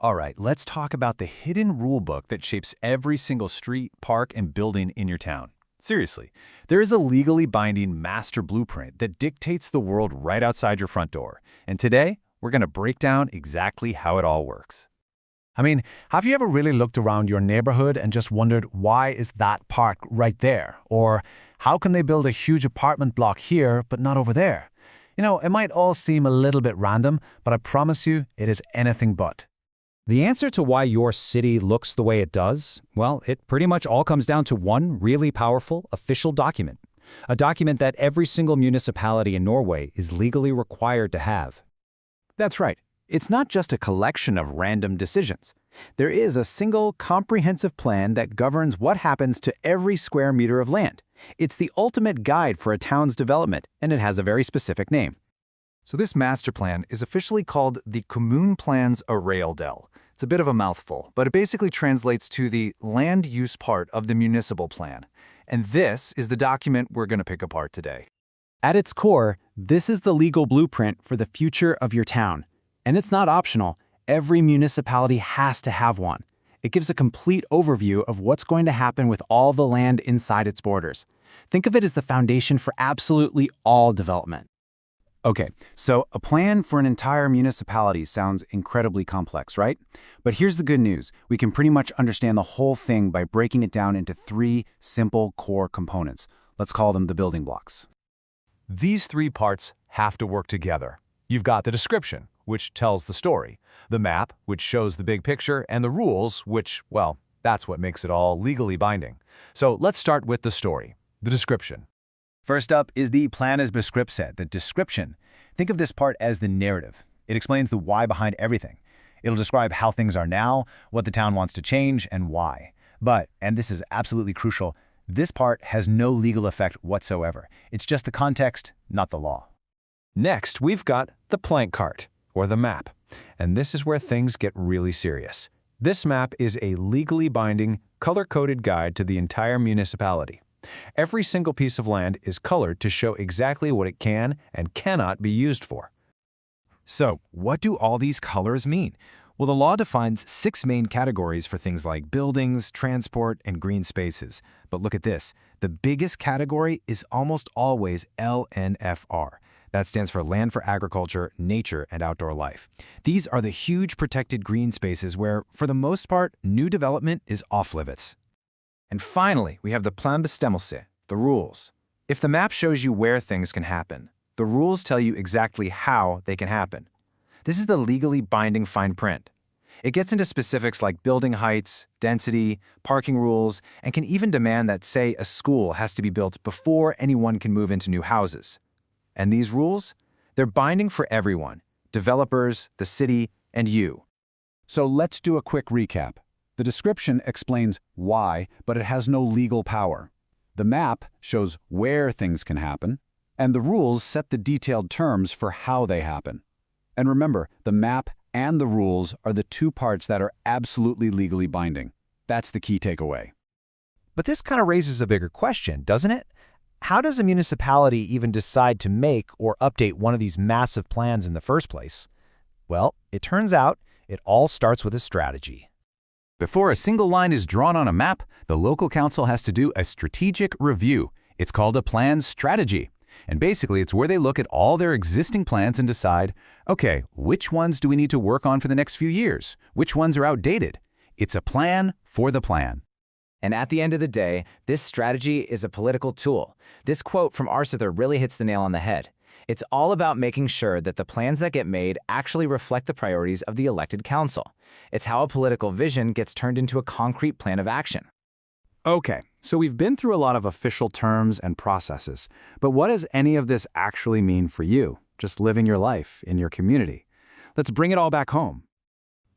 All right, let's talk about the hidden rule book that shapes every single street, park, and building in your town. Seriously, there is a legally binding master blueprint that dictates the world right outside your front door. And today, we're going to break down exactly how it all works. I mean, have you ever really looked around your neighborhood and just wondered why is that park right there? Or how can they build a huge apartment block here but not over there? It might all seem a little bit random, but I promise you it is anything but. The answer to why your city looks the way it does, well, it pretty much all comes down to one really powerful official document. A document that every single municipality in Norway is legally required to have. That's right. It's not just a collection of random decisions. There is a single comprehensive plan that governs what happens to every square meter of land. It's the ultimate guide for a town's development, and it has a very specific name. So this master plan is officially called the Kommunalplan's arealplanlegging. It's a bit of a mouthful, but it basically translates to the land use part of the municipal plan. And this is the document we're going to pick apart today. At its core, this is the legal blueprint for the future of your town. And it's not optional. Every municipality has to have one. It gives a complete overview of what's going to happen with all the land inside its borders. Think of it as the foundation for absolutely all development. Okay, so a plan for an entire municipality sounds incredibly complex, right? But here's the good news. We can pretty much understand the whole thing by breaking it down into three simple core components. Let's call them the building blocks. These three parts have to work together. You've got the description, which tells the story, the map, which shows the big picture, and the rules, which, well, that's what makes it all legally binding. So let's start with the story, the description. First up is the planbeskrivelse, the description. Think of this part as the narrative. It explains the why behind everything. It'll describe how things are now, what the town wants to change, and why. But, and this is absolutely crucial, this part has no legal effect whatsoever. It's just the context, not the law. Next, we've got the plank cart, or the map. And this is where things get really serious. This map is a legally binding, color-coded guide to the entire municipality. Every single piece of land is colored to show exactly what it can and cannot be used for. So, what do all these colors mean? Well, the law defines 6 main categories for things like buildings, transport, and green spaces. But look at this. The biggest category is almost always LNFR. That stands for Land for Agriculture, Nature, and Outdoor Life. These are the huge protected green spaces where, for the most part, new development is off-limits. And finally, we have the planbestemmelse, the rules. If the map shows you where things can happen, the rules tell you exactly how they can happen. This is the legally binding fine print. It gets into specifics like building heights, density, parking rules, and can even demand that, say, a school has to be built before anyone can move into new houses. And these rules? They're binding for everyone, developers, the city, and you. So let's do a quick recap. The description explains why, but it has no legal power. The map shows where things can happen, and the rules set the detailed terms for how they happen. And remember, the map and the rules are the two parts that are absolutely legally binding. That's the key takeaway. But this kind of raises a bigger question, doesn't it? How does a municipality even decide to make or update one of these massive plans in the first place? Well, it turns out it all starts with a strategy. Before a single line is drawn on a map, the local council has to do a strategic review. It's called a plan strategy. And basically, it's where they look at all their existing plans and decide, okay, which ones do we need to work on for the next few years? Which ones are outdated? It's a plan for the plan. And at the end of the day, this strategy is a political tool. This quote from Arthur really hits the nail on the head. It's all about making sure that the plans that get made actually reflect the priorities of the elected council. It's how a political vision gets turned into a concrete plan of action. Okay, so we've been through a lot of official terms and processes, but what does any of this actually mean for you, just living your life in your community? Let's bring it all back home.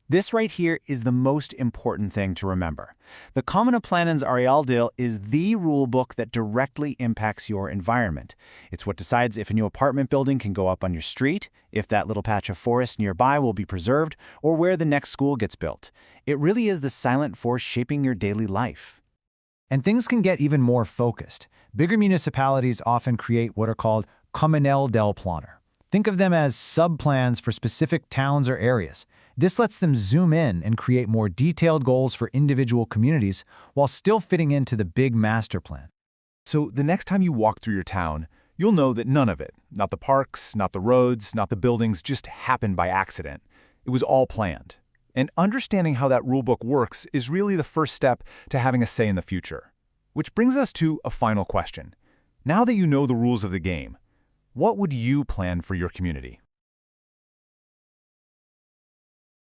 This right here is the most important thing to remember. The Kommunalplanens arealplanlegging is the rule book that directly impacts your environment. It's what decides if a new apartment building can go up on your street, if that little patch of forest nearby will be preserved, or where the next school gets built. It really is the silent force shaping your daily life. And things can get even more focused. Bigger municipalities often create what are called Kommunal delplaner. Think of them as sub-plans for specific towns or areas. This lets them zoom in and create more detailed goals for individual communities while still fitting into the big master plan. So the next time you walk through your town, you'll know that none of it, not the parks, not the roads, not the buildings, just happened by accident. It was all planned. And understanding how that rulebook works is really the first step to having a say in the future. Which brings us to a final question. Now that you know the rules of the game, what would you plan for your community?